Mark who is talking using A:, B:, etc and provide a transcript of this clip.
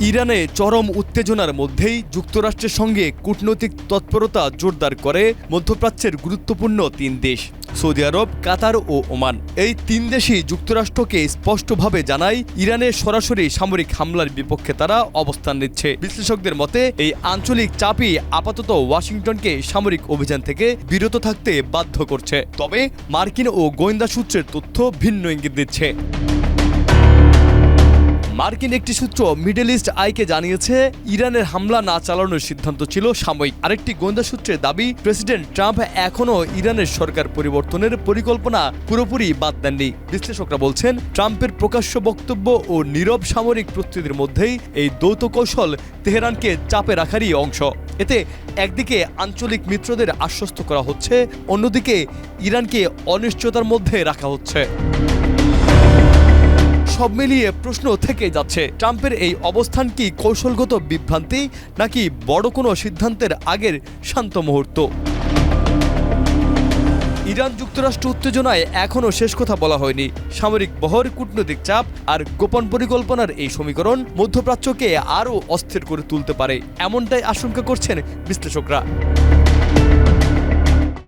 A: ইরানে চরম উত্তেজনার মধ্যেই যুক্তরাষ্ট্রের সঙ্গে কূটনৈতিক তৎপরতা জোরদার করে মধ্যপ্রাচ্যের গুরুত্বপূর্ণ তিন দেশ সৌদি আরব, কাতার ও ওমান। এই তিন দেশই যুক্তরাষ্ট্রকে স্পষ্টভাবে জানায় ইরানের সরাসরি সামরিক হামলার বিপক্ষে তারা অবস্থান নিচ্ছে। বিশ্লেষকদের মতে এই আঞ্চলিক চাপই আপাতত ওয়াশিংটনকে সামরিক অভিযান থেকে বিরত থাকতে বাধ্য করছে। তবে মার্কিন ও গোয়েন্দা সূত্রের তথ্য ভিন্ন ইঙ্গিত দিচ্ছে। মার্কিন একটি সূত্র মিডল ইস্ট আইকে জানিয়েছে, ইরানের হামলা না চালানোর সিদ্ধান্ত ছিল সাময়িক। আরেকটি গোয়েন্দা সূত্রের দাবি, প্রেসিডেন্ট ট্রাম্প এখনও ইরানের সরকার পরিবর্তনের পরিকল্পনা পুরোপুরি বাদ দেননি। বিশ্লেষকরা বলছেন, ট্রাম্পের প্রকাশ্য বক্তব্য ও নীরব সামরিক প্রস্তুতির মধ্যেই এই দ্বৈত কৌশল তেহরানকে চাপে রাখারই অংশ। এতে একদিকে আঞ্চলিক মিত্রদের আশ্বস্ত করা হচ্ছে, অন্যদিকে ইরানকে অনিশ্চয়তার মধ্যে রাখা হচ্ছে। সব মিলিয়ে প্রশ্ন থেকে যাচ্ছে, ট্রাম্পের এই অবস্থান কি কৌশলগত বিভ্রান্তি নাকি বড় কোনো সিদ্ধান্তের আগের শান্ত মুহূর্ত? ইরান যুক্তরাষ্ট্র উত্তেজনায় এখনও শেষ কথা বলা হয়নি। সামরিক বহর, কূটনৈতিক চাপ আর গোপন পরিকল্পনার এই সমীকরণ মধ্যপ্রাচ্যকে আরও অস্থির করে তুলতে পারে, এমনটাই আশঙ্কা করছেন বিশ্লেষকরা।